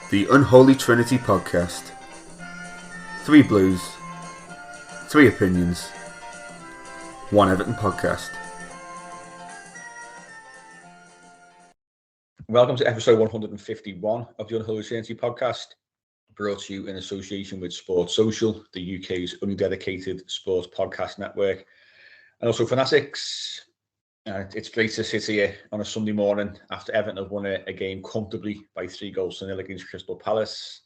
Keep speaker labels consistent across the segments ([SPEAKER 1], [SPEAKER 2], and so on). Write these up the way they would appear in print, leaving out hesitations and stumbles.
[SPEAKER 1] The Unholy Trinity Podcast. 3 Blues, 3 Opinions, 1 Everton Podcast.
[SPEAKER 2] Welcome to episode 151 of the Unholy Trinity Podcast, brought to you in association with Sports Social, the UK's only dedicated sports podcast network, and also Fanatics. It's great to sit here on a Sunday morning after Everton have won a game comfortably by 3-0 against Crystal Palace.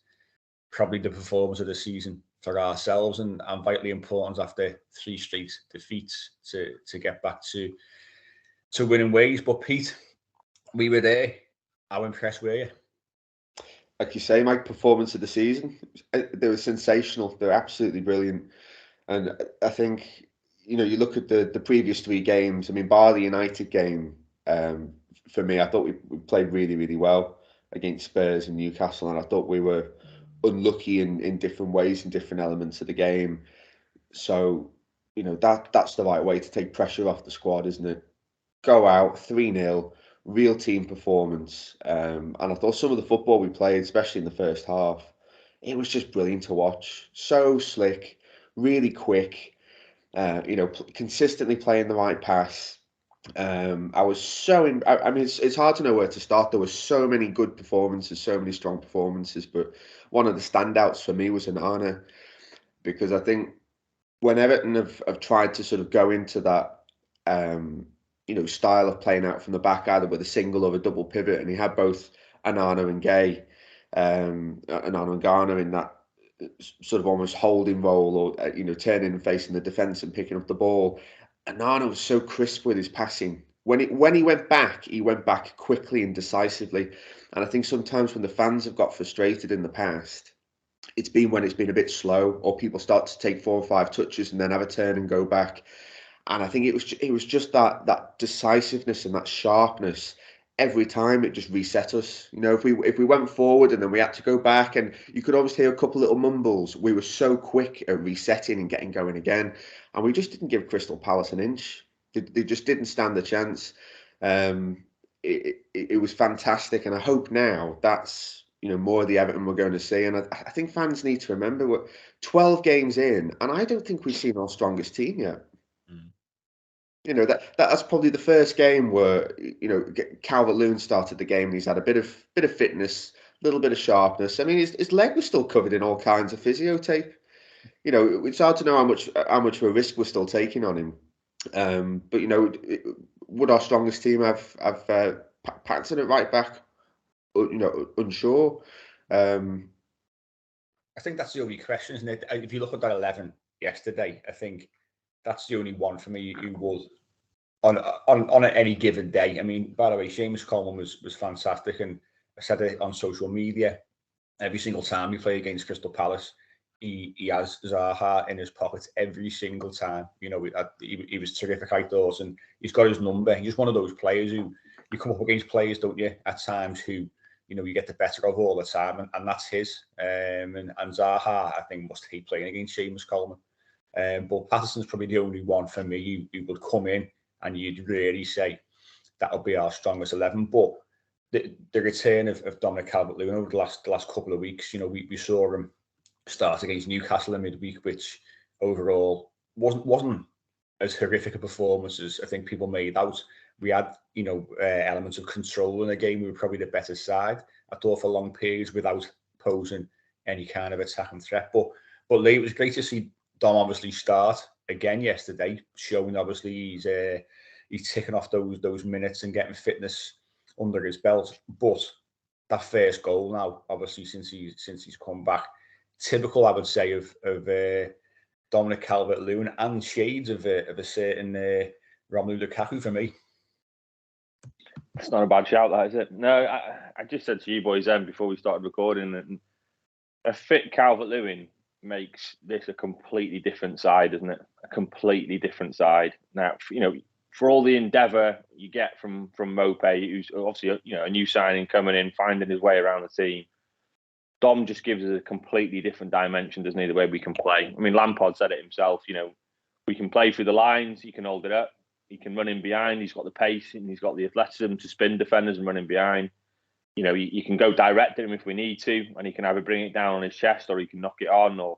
[SPEAKER 2] Probably the performance of the season for ourselves and vitally important after 3 straight defeats to get back to winning ways. But Pete, we were there. How impressed were you?
[SPEAKER 3] Like you say, Mike, performance of the season. They were sensational. They're absolutely brilliant. And I think, you look at the previous 3 games. I mean, bar the United game, for me, I thought we played really, really well against Spurs and Newcastle. And I thought we were unlucky in different ways, in different elements of the game. So, that's the right way to take pressure off the squad, isn't it? Go out 3-0. Real team performance, and I thought some of the football we played, especially in the first half, it was just brilliant to watch. So slick, really quick, consistently playing the right pass. I was so I mean, it's hard to know where to start. There were so many good performances, so many strong performances, but one of the standouts for me was Onana, because I think when Everton have tried to sort of go into that, style of playing out from the back, either with a single or a double pivot, and he had both Onana and Onana and Garner in that sort of almost holding role, or turning and facing the defence and picking up the ball. Onana was so crisp with his passing. When he went back quickly and decisively. And I think sometimes when the fans have got frustrated in the past, it's been when it's been a bit slow, or people start to take 4 or 5 touches and then have a turn and go back. And I think it was just that decisiveness and that sharpness. Every time it just reset us. If we went forward and then we had to go back, and you could always hear a couple little mumbles, we were so quick at resetting and getting going again, and we just didn't give Crystal Palace an inch. They just didn't stand a chance. It was fantastic, and I hope now that's more of the Everton we're going to see. And I think fans need to remember we're 12 games in, and I don't think we've seen our strongest team yet. That's probably the first game where Calvert-Lewin started the game and he's had a bit of fitness, a little bit of sharpness. I mean, his leg was still covered in all kinds of physio tape. It's hard to know how much of a risk we're still taking on him. But would our strongest team have Patterson at right back? Unsure.
[SPEAKER 2] I think that's the only question, isn't it? If you look at that 11 yesterday, I think that's the only one for me who was on any given day. I mean, by the way, Seamus Coleman was fantastic, and I said it on social media. Every single time we play against Crystal Palace, he has Zaha in his pocket every single time. He was terrific, I thought, and he's got his number. He's just one of those players who you come up against players, don't you, at times who you get the better of all the time, and that's his. And Zaha, I think, must hate playing against Seamus Coleman. But Patterson's probably the only one for me who would come in and you'd really say that'll be our strongest 11. But the return of Dominic Calvert-Lewin over the last couple of weeks, we saw him start against Newcastle in midweek, which overall wasn't as horrific a performance as I think people made out. We had elements of control in the game. We were probably the better side, I thought, for long periods without posing any kind of attacking threat. But Lee, it was great to see Dom obviously start again yesterday, showing obviously he's ticking off those minutes and getting fitness under his belt. But that first goal now, obviously since he's come back, typical, I would say, of Dominic Calvert-Lewin and shades of a certain Romelu Lukaku for me.
[SPEAKER 4] It's not a bad shout, that, is it? No, I just said to you boys then before we started recording that a fit Calvert-Lewin makes this a completely different side, isn't it? A completely different side. Now, for all the endeavour you get from Mope, who's obviously a new signing coming in, finding his way around the team, Dom just gives us a completely different dimension, doesn't he? The way we can play. I mean, Lampard said it himself. We can play through the lines. He can hold it up. He can run in behind. He's got the pace and he's got the athleticism to spin defenders and run in behind. you can go direct at him if we need to, and he can either bring it down on his chest or he can knock it on, or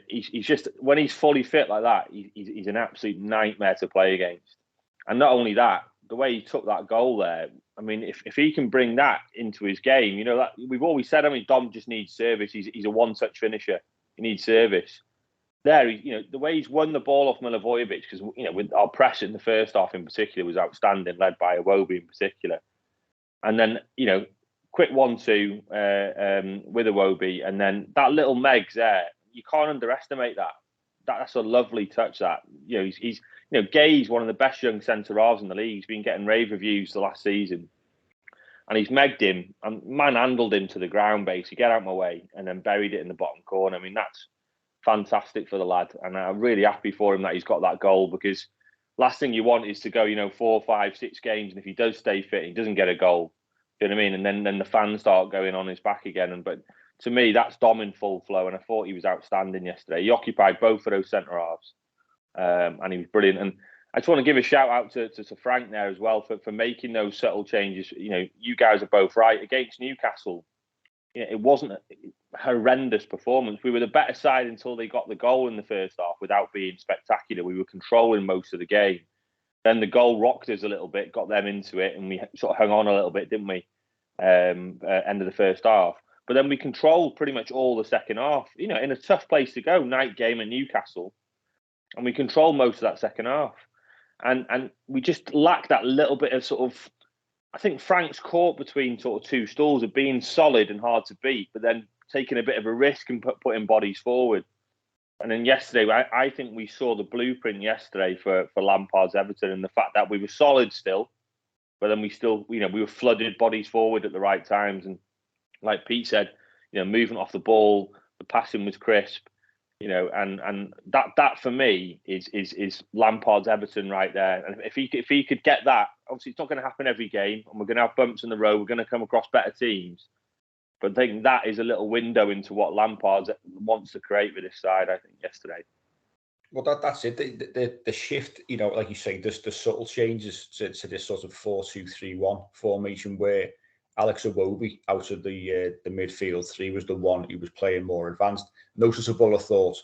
[SPEAKER 4] he's just, when he's fully fit like that, he's an absolute nightmare to play against. And not only that, the way he took that goal there, I mean, if he can bring that into his game, that we've always said, I mean, Dom just needs service. He's a one-touch finisher. He needs service. There, the way he's won the ball off Milivojevic, because with our press in the first half in particular was outstanding, led by Iwobi in particular. And then quick 1-2 with Iwobi, and then that little Megs there, you can't underestimate that. That's a lovely touch. That he's Gay's one of the best young centre halves in the league. He's been getting rave reviews the last season, and he's megged him and manhandled him to the ground, basically, get out of my way, and then buried it in the bottom corner. I mean, that's fantastic for the lad, and I'm really happy for him that he's got that goal, because last thing you want is to go 4, 5, 6 games, and if he does stay fit, he doesn't get a goal. Do you know what I mean? And then the fans start going on his back again. But to me, that's Dom in full flow, and I thought he was outstanding yesterday. He occupied both of those centre halves, and he was brilliant. And I just want to give a shout out to Frank there as well for making those subtle changes. You guys are both right. Against Newcastle, it wasn't a horrendous performance. We were the better side until they got the goal in the first half without being spectacular. We were controlling most of the game. Then the goal rocked us a little bit, got them into it, and we sort of hung on a little bit, didn't we? End of the first half. But then we controlled pretty much all the second half, in a tough place to go, night game at Newcastle. And we controlled most of that second half. And we just lacked that little bit of sort of, I think Frank's caught between sort of two stools of being solid and hard to beat, but then taking a bit of a risk and putting bodies forward. And then yesterday, I think we saw the blueprint yesterday for Lampard's Everton, and the fact that we were solid still, but then we still, we were flooded bodies forward at the right times. And like Pete said, movement off the ball, the passing was crisp, and that for me is Lampard's Everton right there. And if he could get that, obviously it's not going to happen every game, and we're going to have bumps in the road. We're going to come across better teams. But I think that is a little window into what Lampard wants to create with this side, I think, yesterday.
[SPEAKER 2] Well, that's it. The shift, like you say, the subtle changes to this sort of 4-2-3-1 formation, where Alex Iwobi out of the midfield three was the one who was playing more advanced. Noticeable, I thought,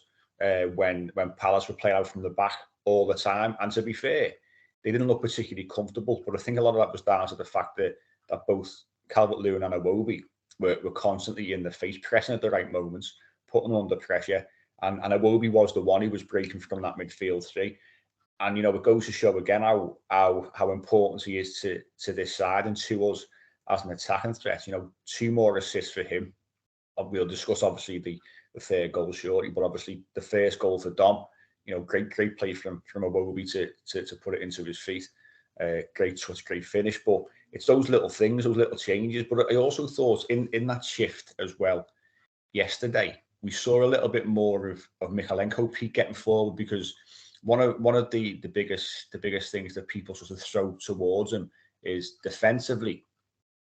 [SPEAKER 2] when Palace were playing out from the back all the time. And to be fair, they didn't look particularly comfortable. But I think a lot of that was down to the fact that both Calvert-Lewin and Iwobi were constantly in the face, pressing at the right moments, putting them under pressure. And Iwobi was the one who was breaking from that midfield three. And, it goes to show again how important he is to this side and to us as an attacking threat. 2 more assists for him. We'll discuss, obviously, the third goal shortly, but obviously the first goal for Dom, great play from Iwobi to put it into his feet. Great touch, great finish. But it's those little things, those little changes. But I also thought in that shift as well, yesterday, we saw a little bit more of Mykolenko Pete getting forward, because one of the biggest things that people sort of throw towards him is defensively.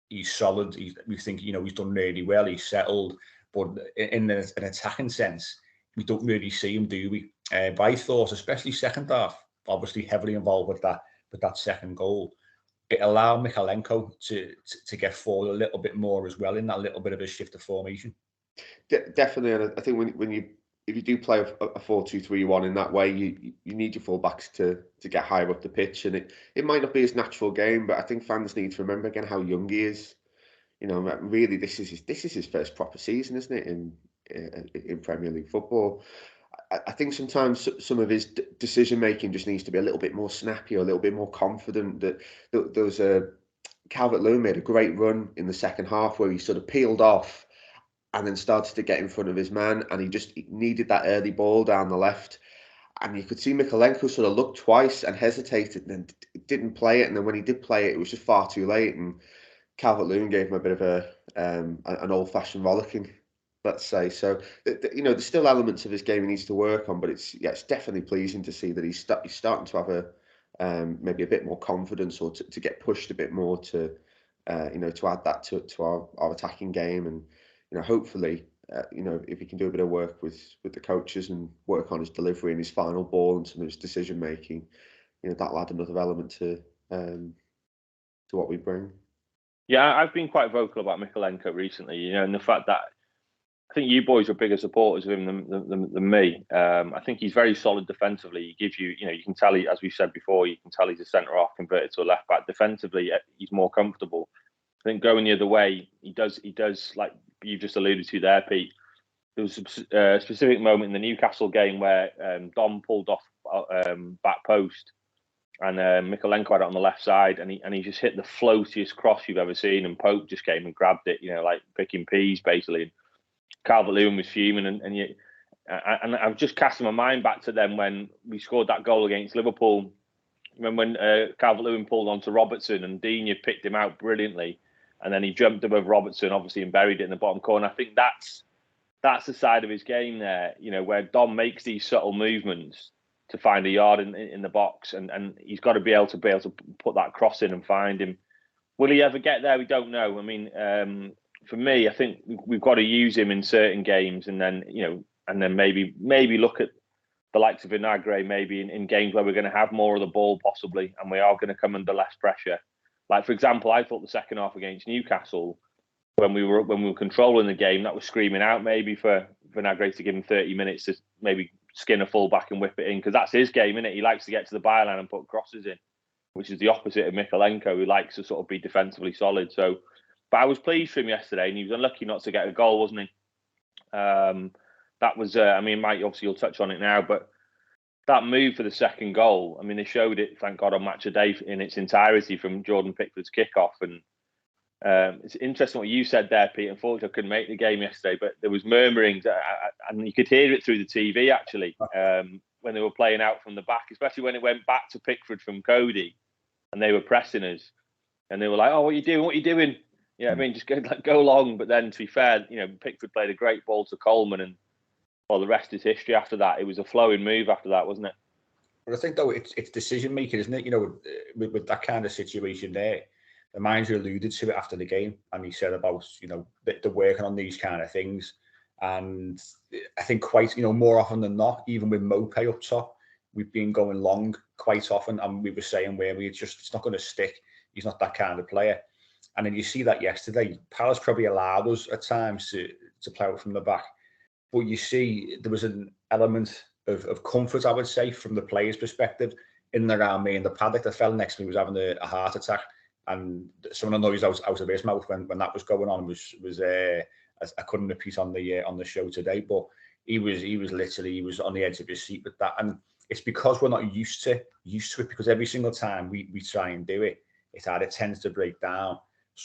[SPEAKER 2] He's solid. We think he's done really well. He's settled, but in an attacking sense, we don't really see him, do we? But I thought, especially second half, obviously heavily involved with that second goal, it allowed Mykolenko to get forward a little bit more as well in that little bit of a shift of formation.
[SPEAKER 3] Definitely, and I think if you do play a 4-2-3-1 in that way, you need your fullbacks to get higher up the pitch, and it might not be his natural game, but I think fans need to remember again how young he is. Really, this is his first proper season, isn't it, in Premier League football? I think sometimes some of his decision making just needs to be a little bit more snappy or a little bit more confident. That there was Calvert-Lewin made a great run in the second half where he sort of peeled off and then started to get in front of his man, and he needed that early ball down the left. And you could see Mykolenko sort of looked twice and hesitated and didn't play it. And then when he did play it, it was just far too late. And Calvert-Lewin gave him a bit of an old-fashioned rollicking, let's say. So, there's still elements of his game he needs to work on, but it's definitely pleasing to see that he's starting to have maybe a bit more confidence, or to get pushed a bit more to add that to our attacking game. And hopefully, if he can do a bit of work with the coaches and work on his delivery and his final ball and some of his decision making, that'll add another element to what we bring.
[SPEAKER 4] Yeah, I've been quite vocal about Mikalenko recently, and the fact that I think you boys are bigger supporters of him than me. I think he's very solid defensively. He gives you, you can tell, as we've said before, you can tell he's a centre-half converted to a left-back. Defensively, he's more comfortable. I think going the other way, he does like you just alluded to there, Pete. There was a specific moment in the Newcastle game where Dom pulled off back post and Mikalenko had it on the left side, and he just hit the floatiest cross you've ever seen, and Pope just came and grabbed it, like picking peas, basically. Calvert-Lewin was fuming, and I've just casting my mind back to them when we scored that goal against Liverpool. When Calvert-Lewin pulled onto Robertson and Digne picked him out brilliantly, and then he jumped above Robertson, obviously, and buried it in the bottom corner. I think that's the side of his game there, where Dom makes these subtle movements to find a yard in the box, and he's got to be able to put that cross in and find him. Will he ever get there? We don't know. I mean, for me, I think we've got to use him in certain games, and then maybe look at the likes of Vinagre maybe in games where we're going to have more of the ball possibly, and we are going to come under less pressure. Like, for example, I thought the second half against Newcastle, when we were controlling the game, that was screaming out maybe for Vinagre to give him 30 minutes to maybe skin a full back and whip it in, because that's his game, isn't it? He likes to get to the byline and put crosses in, which is the opposite of Mikalenko, who likes to sort of be defensively solid. So, but I was pleased for him yesterday, and he was unlucky not to get a goal, wasn't he? That was, Mike, obviously you'll touch on it now, but that move for the second goal, I mean, they showed it, thank God, on Match of Day in its entirety from Jordan Pickford's kickoff. And it's interesting what you said there, Pete. Unfortunately, I couldn't make the game yesterday, but there was murmurings, and you could hear it through the TV, actually, when they were playing out from the back, especially when it went back to Pickford from Cody, and they were pressing us. And they were like, "Oh, what are you doing? What are you doing?" Just go long. But then, to be fair, Pickford played a great ball to Coleman, and the rest is history after that. It was a flowing move after that, wasn't it?
[SPEAKER 2] But I think, though, it's decision making, isn't it? With that kind of situation there, the manager alluded to it after the game, and he said about they're working on these kind of things. And I think quite more often than not, even with Mopé up top, we've been going long quite often, and we were saying where it's not going to stick. He's not that kind of player. And then you see that yesterday, Palace probably allowed us at times to play out from the back. But you see, there was an element of comfort, I would say, from the players' perspective, in and around me in the paddock. The fella next to me was having a heart attack, and some of the noise out of his mouth when that was going on was I couldn't repeat on the show today. But he was on the edge of his seat with that, and it's because we're not used to it. Because every single time we try and do it, it either tends to break down.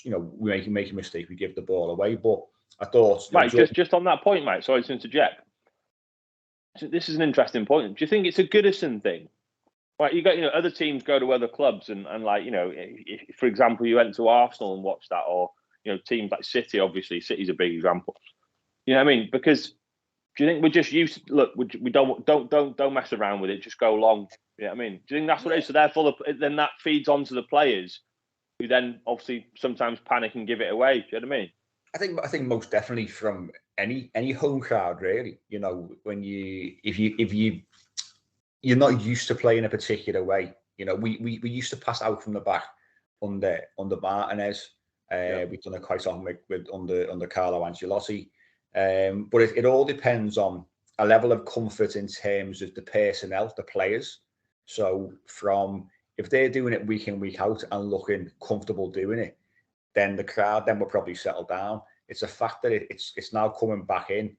[SPEAKER 2] We make a mistake, we give the ball away. But I thought,
[SPEAKER 4] Mike, just on that point, Mike. Sorry to interject. This is an interesting point. Do you think it's a Goodison thing? Like, you got other teams go to other clubs and like if, for example, you went to Arsenal and watched that, or teams like City. Obviously, City's a big example. You know what I mean? Because do you think we're just used to, look? We don't mess around with it. Just go long. You know what I mean? Do you think that's what it is? So therefore, then that feeds onto the players, who then obviously sometimes panic and give it away. Do you know what I mean?
[SPEAKER 2] I think most definitely from any home crowd, really. When if you're not used to playing a particular way. We used to pass out from the back under Martinez. We've done it quite often with under Carlo Ancelotti. But it all depends on a level of comfort in terms of the personnel, the players. So if they're doing it week in, week out and looking comfortable doing it, then the crowd then will probably settle down. It's a fact that it's now coming back in.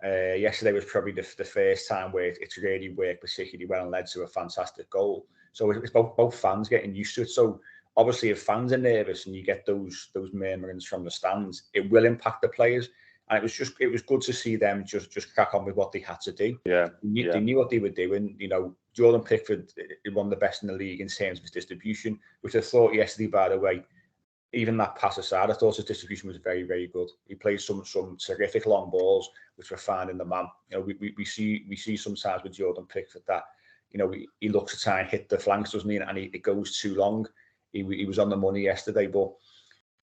[SPEAKER 2] Yesterday was probably the first time where it's really worked particularly well and led to a fantastic goal. So it's both fans getting used to it. So obviously, if fans are nervous and you get those murmurings from the stands, it will impact the players. And it was good to see them just crack on with what they had to do.
[SPEAKER 4] Yeah,
[SPEAKER 2] they knew what they were doing. Jordan Pickford is one of the best in the league in terms of his distribution, which I thought yesterday, by the way. Even that pass aside, I thought his distribution was very, very good. He played some terrific long balls, which were finding the man. We see sometimes with Jordan Pickford that he looks to try and hit the flanks, doesn't he? And it goes too long. He was on the money yesterday, but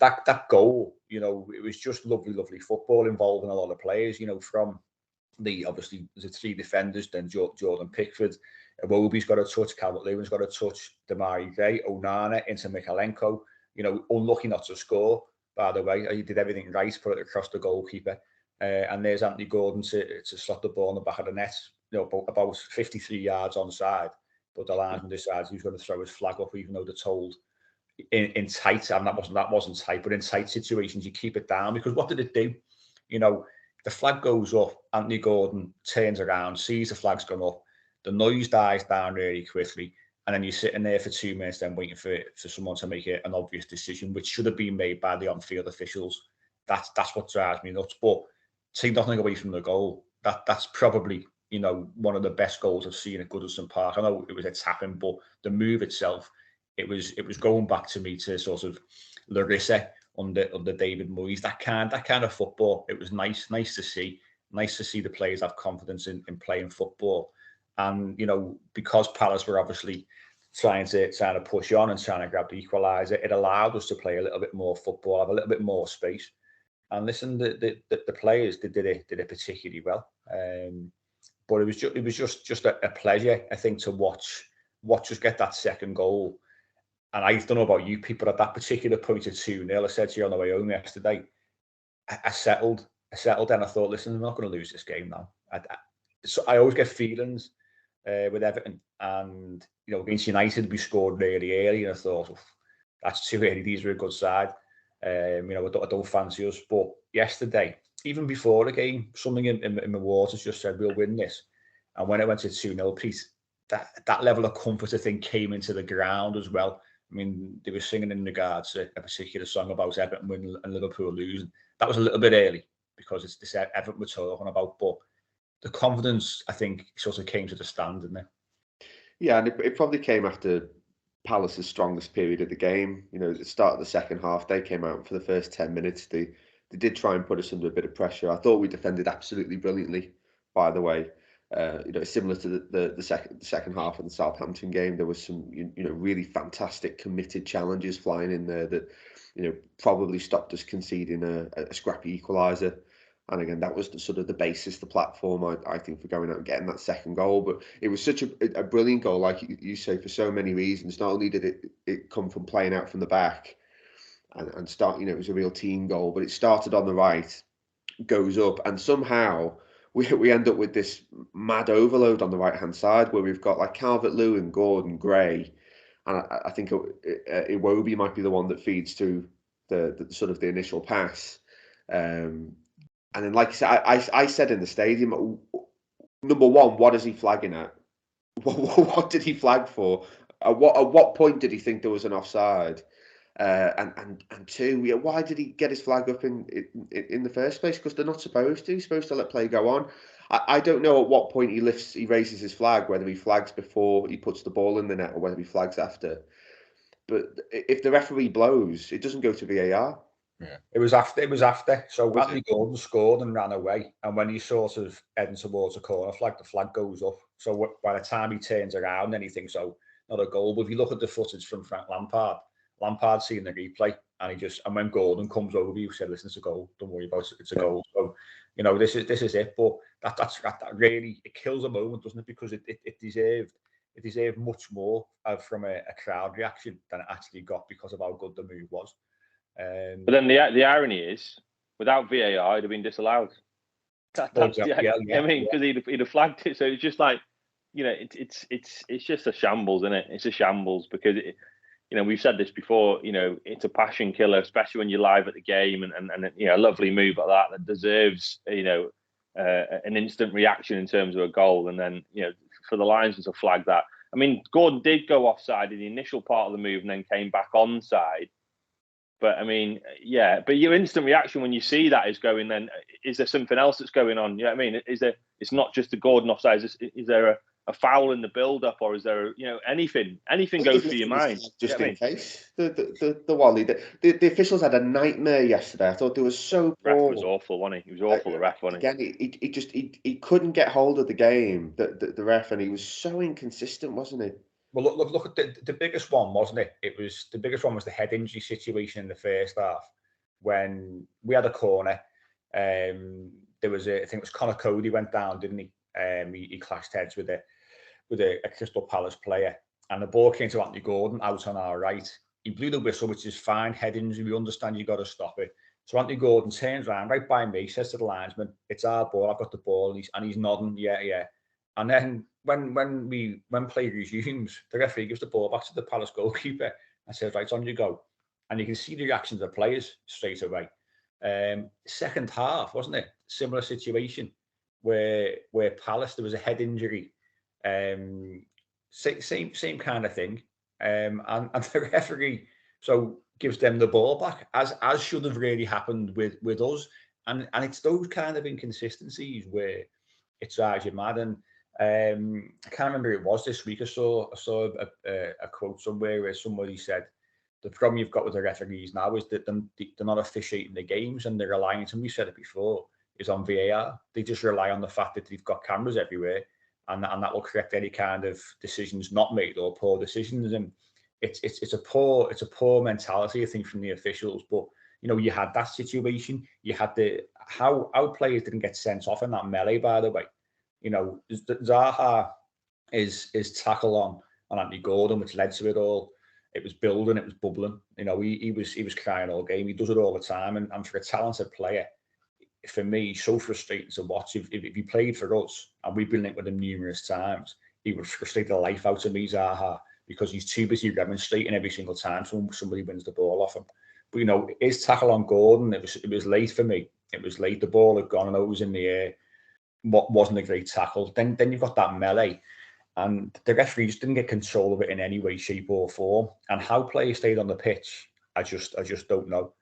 [SPEAKER 2] that goal, it was just lovely football involving a lot of players. From obviously the three defenders, then Jordan Pickford, Iwobi's got a touch, Calvert-Lewin's got a touch, Demarai Gray, Onana into Mikalenko. unlucky not to score, by the way. He did everything right, put it across the goalkeeper. And there's Anthony Gordon to slot the ball in the back of the net, about 53 yards onside. But the linesman decides he's going to throw his flag up, even though they're told in tight, and that wasn't tight, but in tight situations, you keep it down, because what did it do? The flag goes up, Anthony Gordon turns around, sees the flag's gone up, the noise dies down really quickly, and then you're sitting there for 2 minutes then waiting for someone to make an obvious decision, which should have been made by the on-field officials. That's what drives me nuts. But take nothing away from the goal. That's probably, one of the best goals I've seen at Goodison Park. I know it was a tapping, but the move itself, it was going back to me to sort of Larissa under David Moyes. That kind of football. It was nice to see. Nice to see the players have confidence in playing football. And because Palace were obviously trying to push on and trying to grab the equaliser, it allowed us to play a little bit more football, have a little bit more space. And listen, the players did it particularly well. But it was just a pleasure, I think, to watch us get that second goal. And I don't know about you people, at that particular point of 2-0, I said to you on the way home yesterday, I settled and I thought, listen, I'm not going to lose this game now. So I always get feelings with Everton, and against United we scored really early, and I thought, that's too early. These are a good side. I don't fancy us. But yesterday, even before the game, something in my waters just said we'll win this. And when it went to 2-0, Pete, that level of comfort, I think, came into the ground as well. I mean, they were singing in regards to a particular song about Everton winning and Liverpool losing. That was a little bit early, because it's this Everton we're talking about. But the confidence, I think, sort of came to the stand, didn't it?
[SPEAKER 3] Yeah, and it probably came after Palace's strongest period of the game. At the start of the second half, they came out for the first 10 minutes. They did try and put us under a bit of pressure. I thought we defended absolutely brilliantly, by the way. Similar to the second half of the Southampton game, there was some really fantastic committed challenges flying in there that probably stopped us conceding a scrappy equaliser. And again, that was the basis, the platform, I think, for going out and getting that second goal. But it was such a brilliant goal, like you say, for so many reasons. Not only did it come from playing out from the back and start, it was a real team goal, but it started on the right, goes up, and somehow we end up with this mad overload on the right-hand side, where we've got like Calvert-Lewin, Gordon, Gray, and I think Iwobi might be the one that feeds through the initial pass. And then, like I said, I said in the stadium, number one, what is he flagging at? What did he flag for? At what point did he think there was an offside? And two, why did he get his flag up in the first place? Because they're not supposed to. He's supposed to let play go on. I don't know at what point he raises his flag, whether he flags before he puts the ball in the net or whether he flags after. But if the referee blows, it doesn't go to VAR.
[SPEAKER 2] Yeah, it was after. So Anthony Gordon scored and ran away, and when he's sort of heading towards the corner flag, the flag goes up. So by the time he turns around, then he thinks, "Oh, not a goal." But if you look at the footage from Frank Lampard's seen the replay, and when Gordon comes over, he said, "Listen, it's a goal. Don't worry about it. It's a goal." So this is it. But that really, it kills a moment, doesn't it? Because it deserved much more from a crowd reaction than it actually got, because of how good the move was.
[SPEAKER 4] But then the irony is, without VAR, it'd have been disallowed. I mean, because he'd have flagged it. So it's just like, it's just a shambles, isn't it? It's a shambles, because we've said this before. It's a passion killer, especially when you're live at the game, and a lovely move like that deserves an instant reaction in terms of a goal, and then for the linesman to flag that. I mean, Gordon did go offside in the initial part of the move and then came back onside. But I mean, yeah. But your instant reaction when you see that is going, then is there something else that's going on? You know what I mean? Is there? It's not just the Gordon offside. Is there a foul in the build-up, or is there anything goes through your mind?
[SPEAKER 3] Just in case the Wally, the officials had a nightmare yesterday. I thought they were so poor.
[SPEAKER 4] The ref was awful, wasn't he? He was awful. The ref, wasn't
[SPEAKER 3] he? Again, he couldn't get hold of the game. The ref, and he was so inconsistent, wasn't he?
[SPEAKER 2] Well, look at the biggest one, wasn't it? The biggest one was the head injury situation in the first half, when we had a corner. There was I think it was Connor Cody went down, didn't he? He clashed heads with a Crystal Palace player, and the ball came to Anthony Gordon out on our right, He blew the whistle, which is fine. Head injury, we understand you got to stop it. So Anthony Gordon turns around right by me, says to the linesman, "It's our ball. I've got the ball." And he's nodding, yeah. And then when play resumes, the referee gives the ball back to the Palace goalkeeper and says, "Right, on you go." And you can see the reactions of the players straight away. Second half, wasn't it? Similar situation where Palace, there was a head injury. Same kind of thing. And the referee gives them the ball back, as should have really happened with us. And it's those kind of inconsistencies where it drives you mad. And I can't remember who it was this week. I saw a quote somewhere where somebody said, the problem you've got with the referees now is that they're not officiating the games, and they're relying, and we said it before, is on VAR. They just rely on the fact that they've got cameras everywhere, and that will correct any kind of decisions not made or poor decisions. And it's a poor mentality, I think, from the officials. But you had that situation. You had how players didn't get sent off in that melee, by the way. Zaha is tackle on Anthony Gordon, which led to it all. It was building, it was bubbling. He was crying all game. He does it all the time, and for a talented player, for me, so frustrating to watch. If he played for us, and we've been linked with him numerous times, he would frustrate the life out of me, Zaha, because he's too busy demonstrating every single time somebody wins the ball off him. But his tackle on Gordon, it was late for me. It was late. The ball had gone, and it was in the air. What wasn't a great tackle. Then you've got that melee. And the referees didn't get control of it in any way, shape, or form. And how players stayed on the pitch, I just don't know.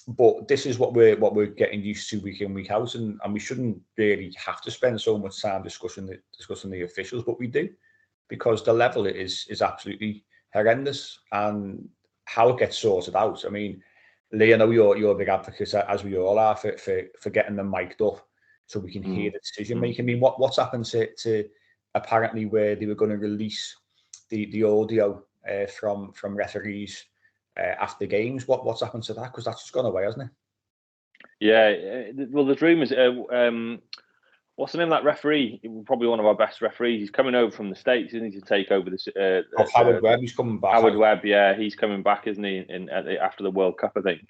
[SPEAKER 2] But this is what we're getting used to week in, week out, and we shouldn't really have to spend so much time discussing the officials, but we do, because the level is absolutely horrendous, and how it gets sorted out. I mean, Lee, I know you're a big advocate, as we all are, for getting them mic'd up so we can hear the decision making. I mean, what's happened to apparently where they were going to release the audio from referees after games? What's happened to that? Because that's just gone away, hasn't it?
[SPEAKER 4] Yeah, well, there's rumours. What's the name of that referee? Probably one of our best referees. He's coming over from the States, isn't he, to take over this?
[SPEAKER 2] Howard Webb. He's coming back.
[SPEAKER 4] Howard Webb, yeah, he's coming back, isn't he? After the World Cup, I think.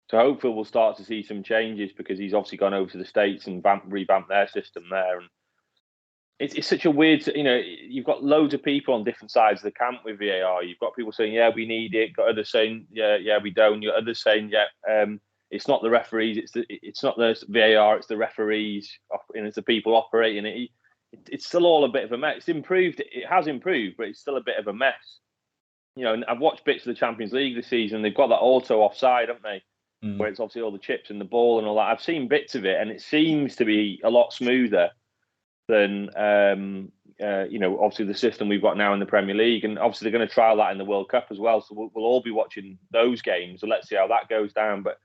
[SPEAKER 4] So hopefully we'll start to see some changes, because he's obviously gone over to the States and revamped their system there. And it's such a weird, you've got loads of people on different sides of the camp with VAR. You've got people saying, yeah, we need it. Got others saying, yeah, we don't. You got others saying, yeah, it's not the referees. It's not the VAR. It's the referees, and it's the people operating it. It's still all a bit of a mess. It's improved. It has improved, but it's still a bit of a mess. And I've watched bits of the Champions League this season. They've got that auto offside, haven't they? Where it's obviously all the chips and the ball and all that. I've seen bits of it, and it seems to be a lot smoother than obviously the system we've got now in the Premier League, and obviously they're going to trial that in the World Cup as well. So we'll all be watching those games, and let's see how that goes down. But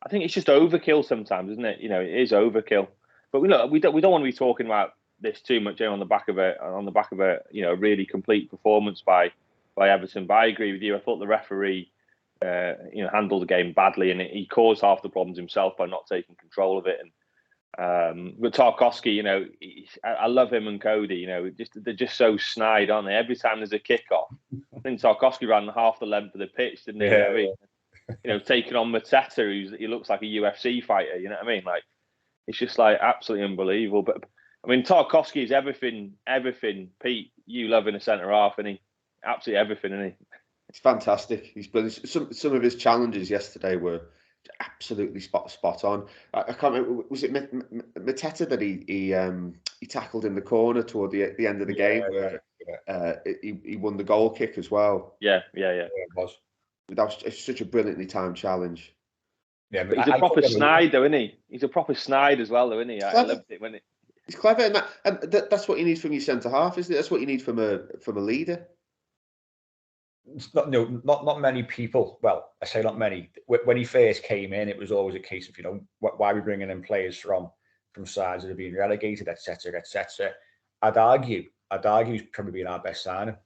[SPEAKER 4] I think it's just overkill sometimes, isn't it? It is overkill. But we don't want to be talking about this too much on the back of a really complete performance by Everton. But I agree with you. I thought the referee handled the game badly, and he caused half the problems himself by not taking control of it. And with Tarkowski, I love him and Cody. They're just so snide, aren't they? Every time there's a kickoff, I think Tarkowski ran half the length of the pitch, didn't he? Taking on Mateta, he looks like a UFC fighter. You know what I mean? Like, it's just like absolutely unbelievable. But I mean, Tarkowski is everything. Pete, you love in a centre half, and he absolutely everything, isn't he?
[SPEAKER 3] It's fantastic. He's brilliant. Some of his challenges yesterday were absolutely spot on. I can't remember. Was it Mateta that he tackled in the corner toward the end of the game where he won the goal kick as well?
[SPEAKER 4] Yeah. It
[SPEAKER 3] was. That was such a brilliantly timed challenge.
[SPEAKER 4] Yeah, but he's a proper snide, though, isn't he? He's a proper snide as well, though, isn't he? I loved it when
[SPEAKER 3] he's clever, and that's what you need from your centre half, isn't it? That's what you need from a leader.
[SPEAKER 2] It's not many people. Well, I say not many. When he first came in, it was always a case of why are we bringing in players from sides that are being relegated, etc. I'd argue he's probably been our best signing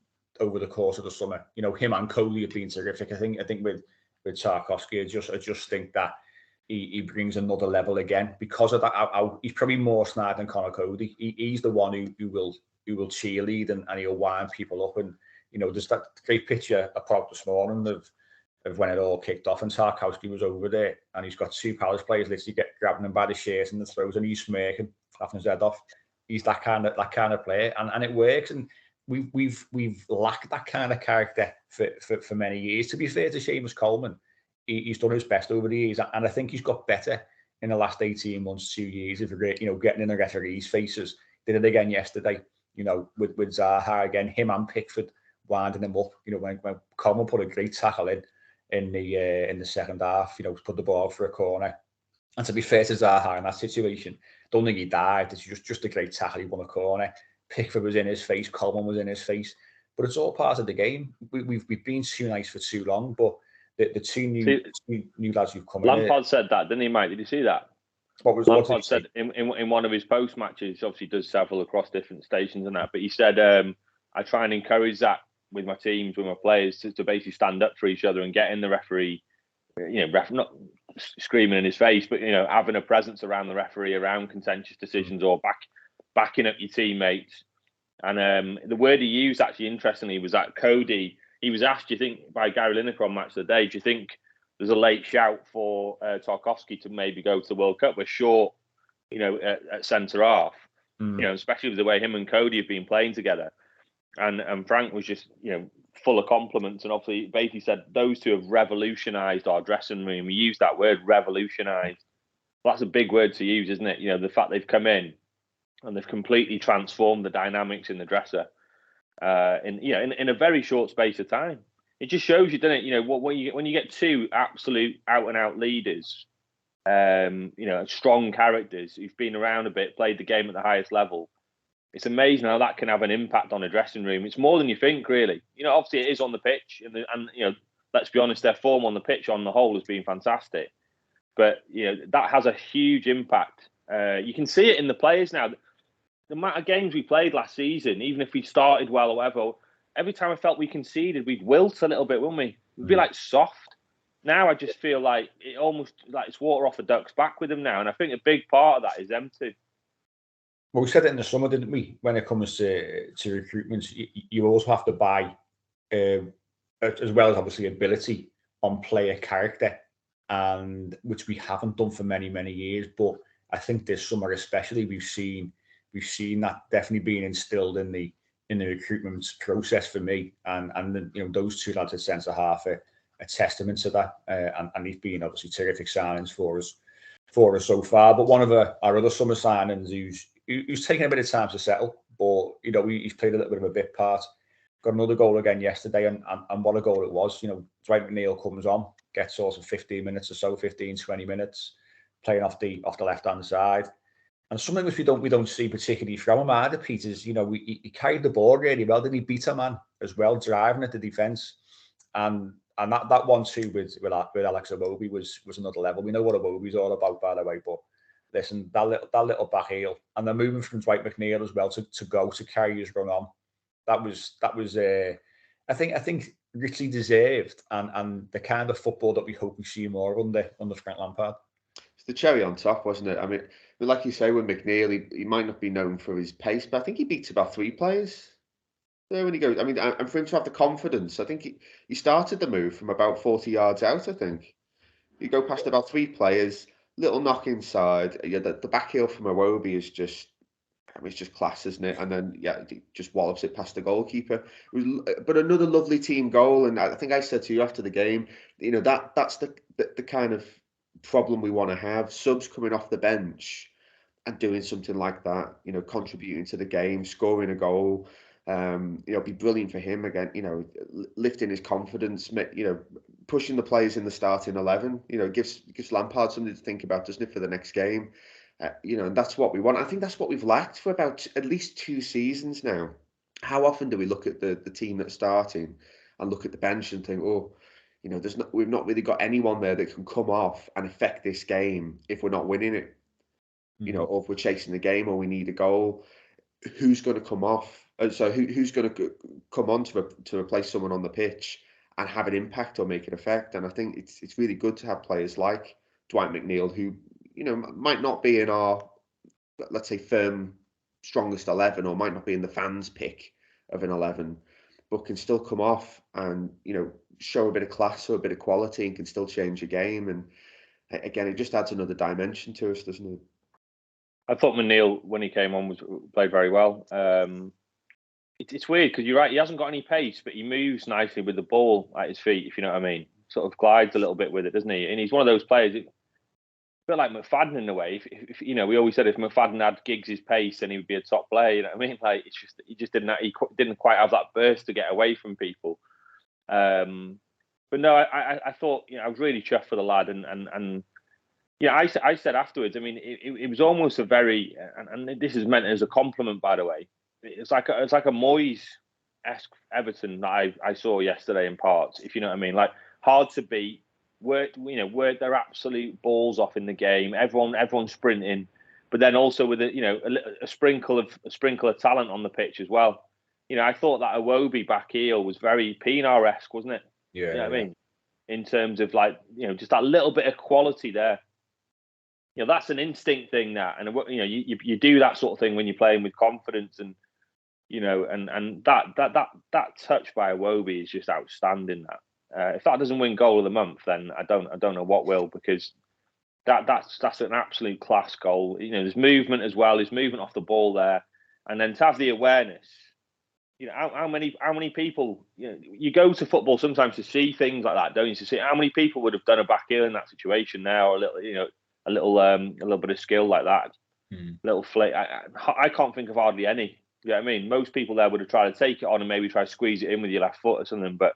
[SPEAKER 2] over the course of the summer. Him and Coley have been terrific. I think with Tarkowski, I just think that he brings another level again because of that. He's probably more snide than Conor Cody. He's the one who will cheerlead and he'll wind people up, and there's that great picture I put up this morning of when it all kicked off and Tarkowski was over there and he's got 2 Palace players literally grabbing him by the shirt and the throat and he's smirking, laughing his head off. He's that kind of player, and it works. And we've lacked that kind of character for many years. To be fair to Seamus Coleman, he's done his best over the years, and I think he's got better in the last 18 months, 2 years. If you're getting in the referees' faces, did it again yesterday. With Zaha again, him and Pickford winding him up. When Coleman put a great tackle in the second half, put the ball for a corner. And to be fair to Zaha in that situation, don't think he died. It's just a great tackle. He won a corner. Pickford was in his face. Coleman was in his face. But it's all part of the game. We've been too nice for too long. But the two new lads who've come in.
[SPEAKER 4] Lampard said that, didn't he, Mike? Did you see that? Lampard said in one of his post matches, obviously does several across different stations and that, but he said, I try and encourage that with my teams, with my players, to basically stand up for each other and get in the referee, not screaming in his face, but having a presence around the referee, around contentious decisions, or backing up your teammates. And the word he used, actually interestingly, was that Cody. He was asked, do you think, by Gary Lineker on Match of the Day, do you think there's a late shout for Tarkowski to maybe go to the World Cup? We're short, at centre half, especially with the way him and Cody have been playing together. And Frank was just, full of compliments, and obviously basically said those two have revolutionised our dressing room. He used that word, revolutionised. Well, that's a big word to use, isn't it? The fact they've come in and they've completely transformed the dynamics in the dresser in a very short space of time. It just shows you, doesn't it? When you get 2 absolute out and out leaders, strong characters who've been around a bit, played the game at the highest level. It's amazing how that can have an impact on a dressing room. It's more than you think, really. Obviously it is on the pitch, and let's be honest, their form on the pitch on the whole has been fantastic. But that has a huge impact. You can see it in the players now. The amount of games we played last season, even if we started well or whatever, every time I felt we conceded, we'd wilt a little bit, wouldn't we? We'd be like soft. Now I just feel like it almost like it's water off a duck's back with them now, and I think a big part of that is them too.
[SPEAKER 2] Well, we said it in the summer, didn't we? When it comes to recruitment, you also have to buy, as well as obviously ability, on player character, and which we haven't done for many years. But I think this summer, especially, we've seen that definitely being instilled in the recruitment process for me, and those 2 lads at centre half are a testament to that, and they've been obviously terrific signings for us so far. But one of our other summer signings who's taken a bit of time to settle, but he's played a little bit of a bit part. Got another goal again yesterday, and what a goal it was. Dwight McNeil comes on, gets sort of 15 minutes or so, 15-20 minutes, playing off the left hand side. And something which we don't see particularly from him either, Pete, is he carried the ball really well. Then he beat a man as well, driving at the defence, and that 1-2 with Alex Iwobi was another level. We know what Iwobi's all about, by the way, but listen, that little back heel, and then moving from Dwight McNeil as well to carry his run on, that was I think richly deserved, and the kind of football that we hope we see more under Frank Lampard.
[SPEAKER 3] It's the cherry on top, wasn't it? I mean, like you say, with McNeil, he might not be known for his pace, but I think he beats about 3 players there when he goes. I mean, and for him to have the confidence, I think he started the move from about 40 yards out, I think. You go past about 3 players, little knock inside. Yeah, the back heel from Iwobi is just, it's just class, isn't it? And then, he just wallops it past the goalkeeper. But another lovely team goal, and I think I said to you after the game, that's the kind of problem we want to have. Subs coming off the bench and doing something like that, contributing to the game, scoring a goal. Be brilliant for him again, lifting his confidence, pushing the players in the starting 11, gives Lampard something to think about, doesn't it, for the next game? And that's what we want. I think that's what we've lacked for about at least 2 seasons now. How often do we look at the team that's starting and look at the bench and think, we've not really got anyone there that can come off and affect this game if we're not winning it, or if we're chasing the game or we need a goal. Who's going to come off? So who's going to come on to replace someone on the pitch and have an impact or make an effect? And I think it's really good to have players like Dwight McNeil, who might not be in our, let's say, firm strongest 11, or might not be in the fans' pick of an 11, but can still come off and, show a bit of class or a bit of quality and can still change a game. And again, it just adds another dimension to us, doesn't it?
[SPEAKER 4] I thought Manil, when he came on, played very well. It's weird because you're right, he hasn't got any pace, but he moves nicely with the ball at his feet, if you know what I mean. Sort of glides a little bit with it, doesn't he? And he's one of those players, a bit like McFadden in a way. If we always said if McFadden had Giggs' pace, then he would be a top player. You know what I mean? Like he didn't quite have that burst to get away from people. But no, I thought I was really chuffed for the lad, and I said afterwards. I mean, it was almost a very, and this is meant as a compliment, by the way. It's like a Moyes-esque Everton that I saw yesterday in parts, if you know what I mean. Like hard to beat, worked their absolute balls off in the game. Everyone sprinting, but then also with a sprinkle of talent on the pitch as well. I thought that Iwobi back heel was very Pienaar-esque, wasn't it?
[SPEAKER 2] Yeah,
[SPEAKER 4] you know what I mean, in terms of just that little bit of quality there. That's an instinct thing, that, and you do that sort of thing when you're playing with confidence, and and that touch by Iwobi is just outstanding. That if that doesn't win goal of the month, then I don't know what will, because that's an absolute class goal. There's movement as well. There's movement off the ball there, and then to have the awareness. How many people, you go to football sometimes to see things like that, don't you? To see how many people would have done a back heel in that situation now, or a little bit of skill like that, little flick. I can't think of hardly any. You know what I mean? Most people there would have tried to take it on and maybe try to squeeze it in with your left foot or something, but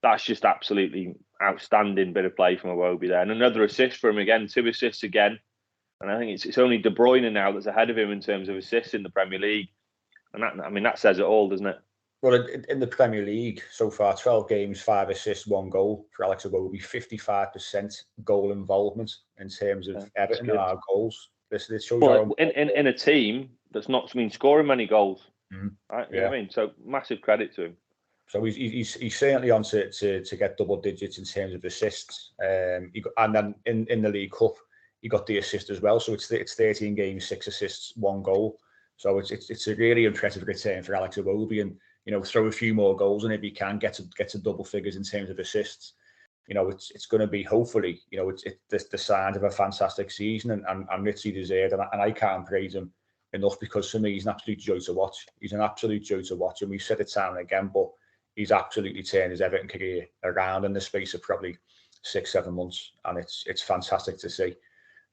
[SPEAKER 4] that's just absolutely outstanding bit of play from Iwobi there. And another assist for him again, 2 assists again. And I think it's only De Bruyne now that's ahead of him in terms of assists in the Premier League. And that says it all, doesn't it?
[SPEAKER 2] Well, in the Premier League so far, 12 games, 5 assists, 1 goal for Alex Iwobi, 55% goal involvement in terms of Everton and our goals. This shows
[SPEAKER 4] in a team that's not scoring many goals. Right? You know what I mean? So massive credit to him.
[SPEAKER 2] So he's certainly on to get double digits in terms of assists. And then in the League Cup, he got the assist as well. So it's 13 games, 6 assists, 1 goal. So it's a really impressive return for Alex Iwobi, and throw a few more goals, and if he can get to double figures in terms of assists, it's going to be, hopefully, it's the sign of a fantastic season, and Ritzy deserved, and I can't praise him enough, because for me he's an absolute joy to watch. He's an absolute joy to watch, and we've said it time and again, but he's absolutely turned his Everton career around in the space of probably 6-7 months, and it's fantastic to see.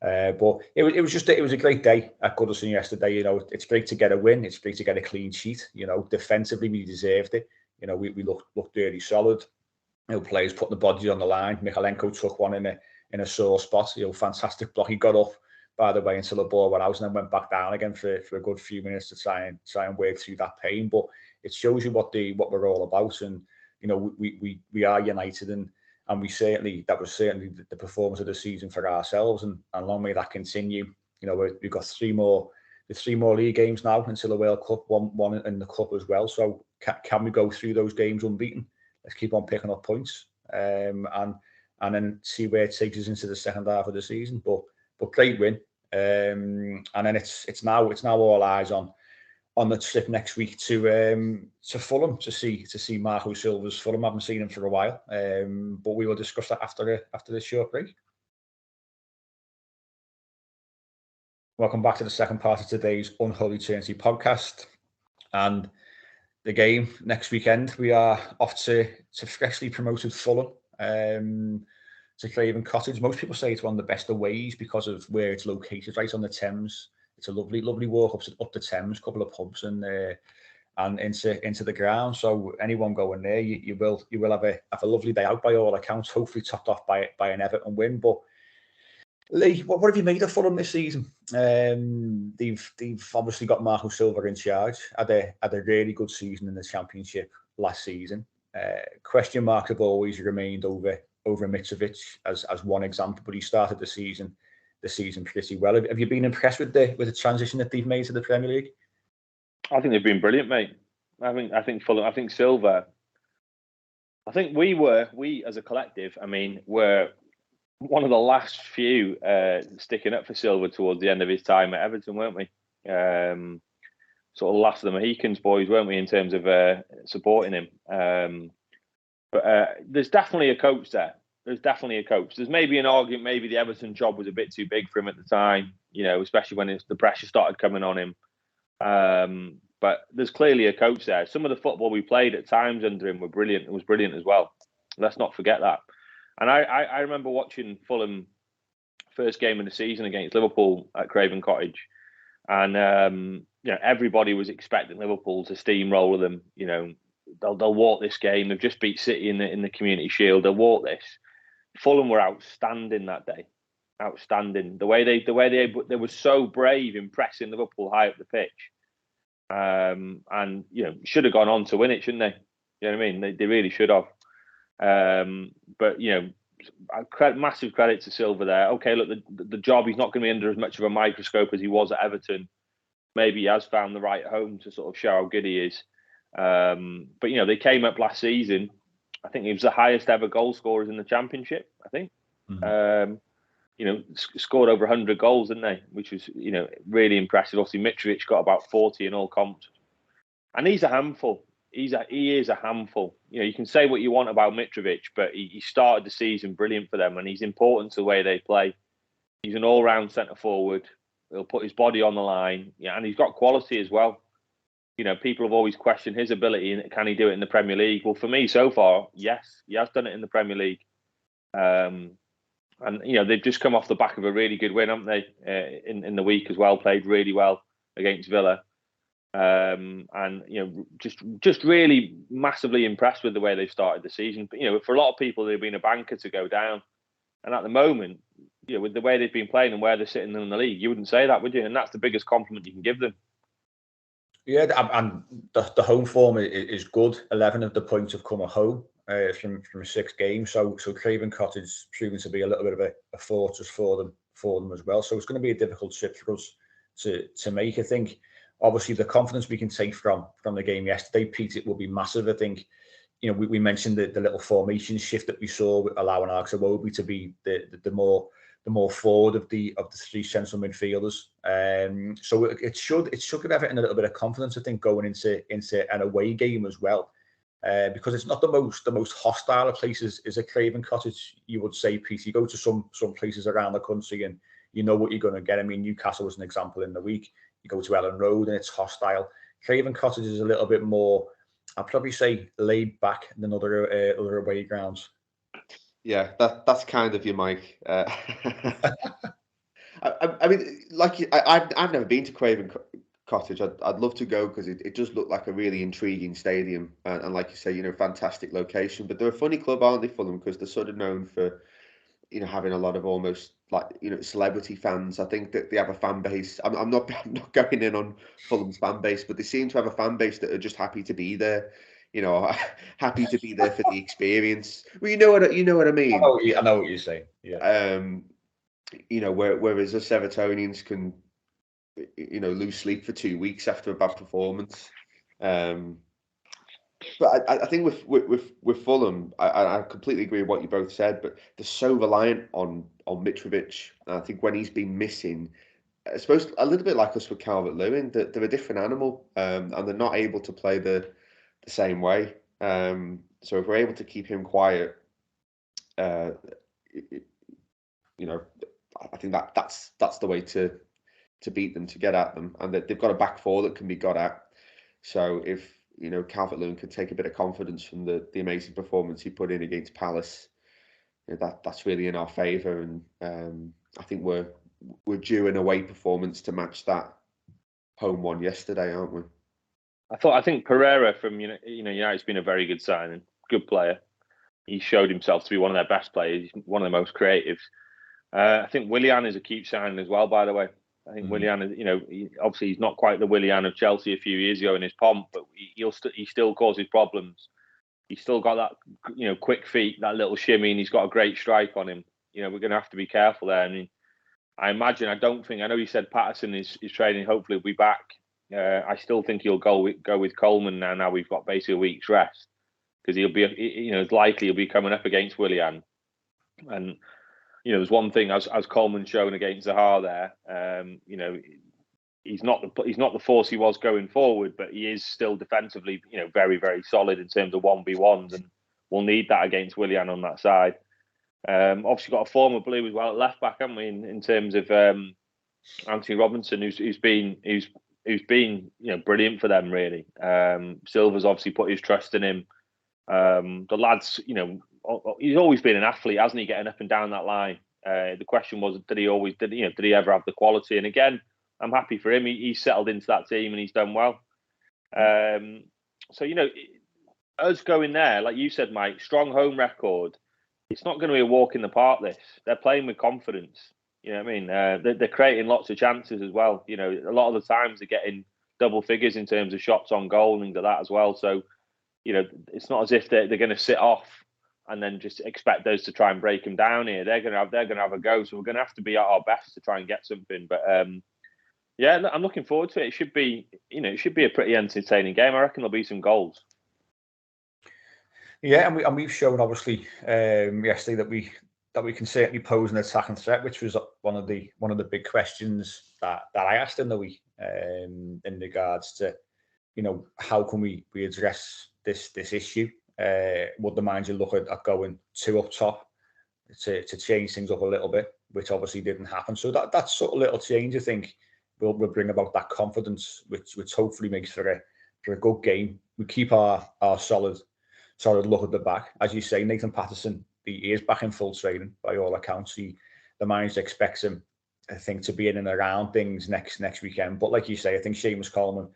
[SPEAKER 2] But it was a great day at Goodison yesterday. It's great to get a win. It's great to get a clean sheet. Defensively we deserved it. We looked really solid. Players putting the bodies on the line. Michalenko took one in a sore spot. Fantastic block. He got up, by the way, until the ball went out, and then went back down again for a good few minutes to try and work through that pain. But it shows you what we're all about, and we are united, and that was certainly the performance of the season for ourselves, and long may that continue. We've got 3 more league games now until the World Cup, one in the cup as well. So can we go through those games unbeaten? Let's keep on picking up points, and then see where it takes us into the second half of the season. But great win, and then it's now all eyes on the trip next week to Fulham to see Marco Silva's Fulham. I haven't seen him for a while, but we will discuss that after this short break. Welcome back to the second part of today's Unholy Trinity podcast, and the game next weekend. We are off to freshly promoted Fulham, to Craven Cottage. Most people say it's one of the best aways because of where it's located, right on the Thames. It's a lovely walk up the Thames, a couple of pubs and into the ground. So anyone going there, you will have a lovely day out by all accounts. Hopefully topped off by an Everton win. But Lee, what have you made of Fulham this season? They've obviously got Marco Silva in charge. Had a really good season in the Championship last season. Question marks have always remained over Mitrovic as one example, but he started the season pretty well. Have you been impressed with the transition that they've made to the Premier League?
[SPEAKER 4] I think they've been brilliant, mate. I think Fulham. I think Silva. I think we as a collective, were one of the last few sticking up for Silva towards the end of his time at Everton, weren't we? sort of last of the Mohicans boys, weren't we, in terms of supporting him? But there's definitely a coach there. There's definitely a coach. There's maybe an argument, maybe the Everton job was a bit too big for him at the time, especially when the pressure started coming on him. But there's clearly a coach there. Some of the football we played at times under him were brilliant. It was brilliant as well. Let's not forget that. And I remember watching Fulham first game of the season against Liverpool at Craven Cottage. And, everybody was expecting Liverpool to steamroller them. They'll walk this game. They've just beat City in the Community Shield. They'll walk this. Fulham were outstanding that day. Outstanding. The way they were so brave in pressing Liverpool high up the pitch. And should have gone on to win it, shouldn't they? You know what I mean? They really should have. But massive credit to Silva there. Okay, look, the job, he's not going to be under as much of a microscope as he was at Everton. Maybe he has found the right home to sort of show how good he is. But they came up last season. I think he was the highest ever goal scorers in the Championship. I think. Mm-hmm. Scored over 100 goals, didn't they? Which was, really impressive. Obviously, Mitrovic got about 40 in all comps, and he's a handful. He is a handful. You can say what you want about Mitrovic, but he started the season brilliant for them, and he's important to the way they play. He's an all-round centre forward. He'll put his body on the line, and he's got quality as well. People have always questioned his ability, and can he do it in the Premier League? Well, for me, so far, yes, he has done it in the Premier League. And they've just come off the back of a really good win, haven't they? In the week as well, played really well against Villa, and just really massively impressed with the way they've started the season. But for a lot of people, they've been a banker to go down, and at the moment, with the way they've been playing and where they're sitting in the league, you wouldn't say that, would you? And that's the biggest compliment you can give them.
[SPEAKER 2] Yeah, and the home form is good. 11 of the points have come at home. From 6 games, so Craven Cottage is proving to be a little bit of a fortress for them as well. So it's going to be a difficult trip for us to make. I think obviously the confidence we can take from the game yesterday, Pete, it will be massive. I think we mentioned the little formation shift that we saw, allowing Alex Iwobi to be the more forward of the 3 central midfielders. So it should give Everton a little bit of confidence, I think, going into an away game as well. Because it's not the most hostile of places is a Craven Cottage, you would say, Pete. You go to some places around the country and you know what you're going to get. I mean, Newcastle was an example in the week. You go to Ellen Road and it's hostile. Craven Cottage is a little bit more, I'd probably say, laid back than other away grounds.
[SPEAKER 3] Yeah, that's kind of your Mike. I mean, I've never been to Craven Cottage. I'd love to go because it does look like a really intriguing stadium and like you say, fantastic location. But they're a funny club, aren't they, Fulham? Because they're sort of known for, having a lot of almost like celebrity fans. I think that they have a fan base. I'm not going in on Fulham's fan base, but they seem to have a fan base that are just happy to be there. Happy to be there for the experience. Well, you know what I mean.
[SPEAKER 2] I know what you're saying. Yeah.
[SPEAKER 3] Whereas us Evertonians can, lose sleep for 2 weeks after a bad performance. But I think with Fulham, I completely agree with what you both said. But they're so reliant on Mitrovic. And I think when he's been missing, I suppose a little bit like us with Calvert-Lewin, that they're a different animal, and they're not able to play the same way. So if we're able to keep him quiet, I think that's the way to beat them, to get at them, and that they've got a back four that can be got at. So if Calvert-Lewin could take a bit of confidence from the amazing performance he put in against Palace, that's really in our favour, and I think we're due an away performance to match that home one yesterday, aren't we?
[SPEAKER 4] I think Pereira from United's been a very good signing, good player. He showed himself to be one of their best players, one of the most creative. I think Willian is a cute signing as well, by the way. I think Willian is, obviously he's not quite the Willian of Chelsea a few years ago in his pomp, but he still causes problems. He's still got that, quick feet, that little shimmy, and he's got a great strike on him. We're going to have to be careful there. I mean, I know you said Patterson is training, hopefully he'll be back. I still think he'll go with Coleman now we've got basically a week's rest, because he'll be, it's likely he'll be coming up against Willian. And there's one thing as Coleman's shown against Zaha there. he's not the force he was going forward, but he is still defensively, very, very solid in terms of 1v1s, and we'll need that against Willian on that side. Obviously got a former Blue as well at left back, haven't we? In terms of Anthony Robinson, who's been brilliant for them, really. Silva's obviously put his trust in him. The lads, he's always been an athlete, hasn't he? Getting up and down that line. The question was, did he ever have the quality? And again, I'm happy for him. He's settled into that team and he's done well. So us going there, like you said, Mike, strong home record. It's not going to be a walk in the park. They're playing with confidence. You know what I mean? They're creating lots of chances as well. A lot of the times they're getting double figures in terms of shots on goal and things like that as well. So, it's not as if they're going to sit off and then just expect those to try and break them down here. They're going to have a go. So we're going to have to be at our best to try and get something. But yeah, I'm looking forward to it. It should be, it should be a pretty entertaining game. I reckon there'll be some goals.
[SPEAKER 2] Yeah, and we've shown obviously yesterday that we can certainly pose an attacking threat, which was one of the big questions that I asked in the week in regards to how can we address this issue. Would the manager look at going 2 up top to change things up a little bit, which obviously didn't happen. So that sort of little change, I think, will bring about that confidence, which hopefully makes for a good game. We keep our solid look at the back. As you say, Nathan Patterson, he is back in full training by all accounts. The manager expects him, I think, to be in and around things next weekend. But like you say, I think Seamus Coleman,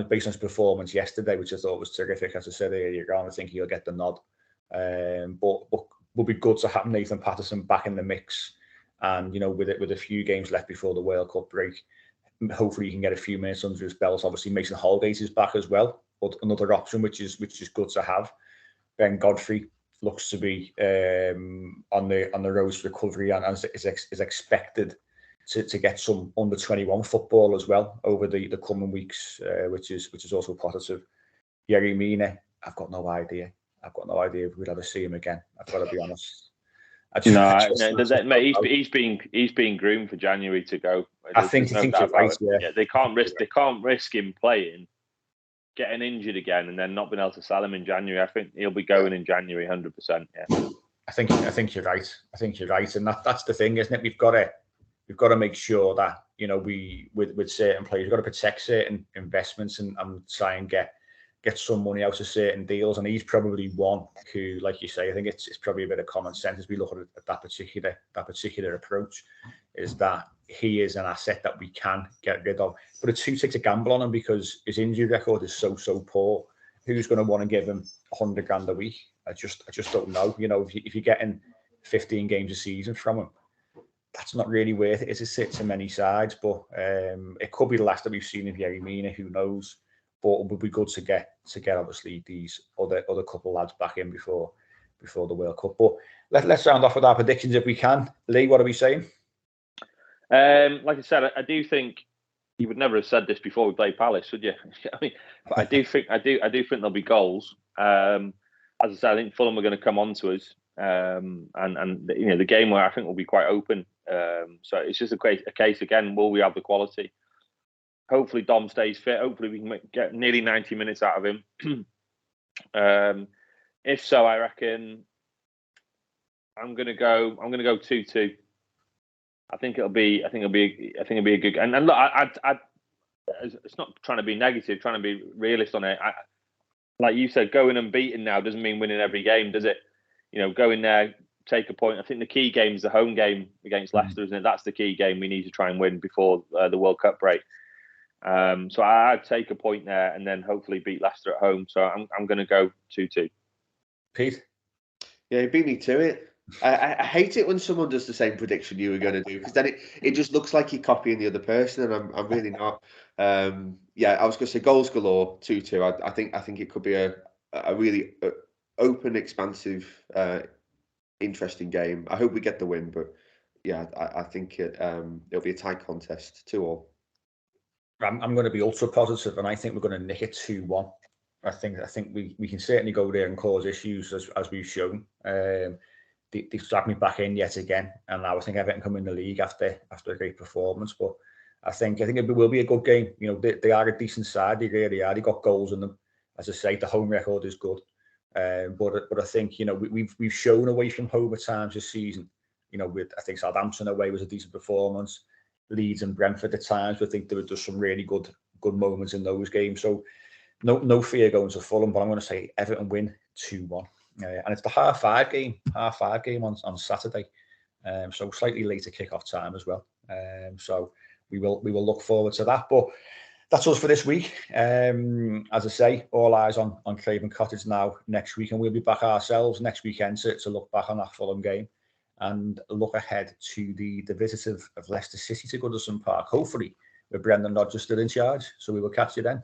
[SPEAKER 2] based on his performance yesterday, which I thought was terrific, as I said earlier on, I think he'll get the nod. But would be good to have Nathan Patterson back in the mix, and with a few games left before the World Cup break, hopefully he can get a few minutes under his belt. Obviously, Mason Holgate is back as well, but another option which is good to have. Ben Godfrey looks to be on the road to recovery and is expected to get some under 21 football as well over the coming weeks, which is also positive. Yerry Mina, I've got no idea if we'll ever see him again. I've got to be honest.
[SPEAKER 4] Mate, he's been groomed for January to go.
[SPEAKER 2] I think you're right.
[SPEAKER 4] Yeah, they can't risk him playing, getting injured again, and then not being able to sell him in January. I think he'll be going in January, 100%. Yeah.
[SPEAKER 2] I think you're right. And that's the thing, isn't it? We've got to make sure that we with certain players, we've got to protect certain investments and try and get some money out of certain deals. And he's probably one who, like you say, I think it's probably a bit of common sense as we look at that particular approach, is that he is an asset that we can get rid of. But it's too take a gamble on him because his injury record is so poor. Who's going to want to give him $100,000 a week? I just don't know. If you're getting 15 games a season from him, that's not really worth it. It's a sit to many sides, but it could be the last that we've seen of Yerry Mina. Who knows? But it would be good to get obviously these other couple lads back in before the World Cup. But let's round off with our predictions if we can. Lee, what are we saying?
[SPEAKER 4] Like I said, I do think you would never have said this before we played Palace, would you? I mean, but I do think there'll be goals. As I said, I think Fulham are going to come on to us, and the game where I think will be quite open. So it's just a case again. Will we have the quality? Hopefully Dom stays fit. Hopefully we can get nearly 90 minutes out of him. If so, I reckon I'm going to go 2-2. I think it'll be a good. And look, it's not trying to be negative, trying to be realist on it. Like you said, going unbeaten now doesn't mean winning every game, does it? Go in there, take a point. I think the key game is the home game against Leicester, isn't it? That's the key game we need to try and win before the World Cup break. So I'd take a point there and then hopefully beat Leicester at home. So I'm going to go 2-2.
[SPEAKER 2] Pete?
[SPEAKER 3] Yeah, beat me to it. I hate it when someone does the same prediction you were going to do, because then it just looks like you're copying the other person, and I'm really not. Yeah, I was going to say goals galore, 2-2. I think it could be a really open, expansive, interesting game. I hope we get the win, but yeah, I think it'll be a tight contest, 2-2.
[SPEAKER 2] I'm going to be ultra positive, and I think we're going to nick it 2-1. I think we can certainly go there and cause issues as we've shown. They've dragged me back in yet again, and now I think Everton come in the league after a great performance. But I think it will be a good game. You know, they are a decent side. They really are. They got goals in them. As I say, the home record is good. But I think, you know, we've shown away from home at times this season. You know, I think Southampton away was a decent performance. Leeds and Brentford at times, I think there were just some really good moments in those games. So no fear going to Fulham, but I'm going to say Everton win 2-1. And it's the half five game on Saturday. So slightly later kick-off time as well. So we will look forward to that. But that's us for this week. As I say, all eyes on Craven Cottage now next week, and we'll be back ourselves next weekend to look back on that Fulham game and look ahead to the visit of Leicester City to Goodison Park, hopefully with Brendan Rodgers still in charge. So we will catch you then.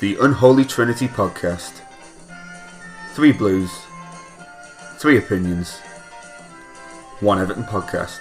[SPEAKER 1] The Unholy Trinity Podcast. 3 Blues, 3 opinions, 1 Everton podcast.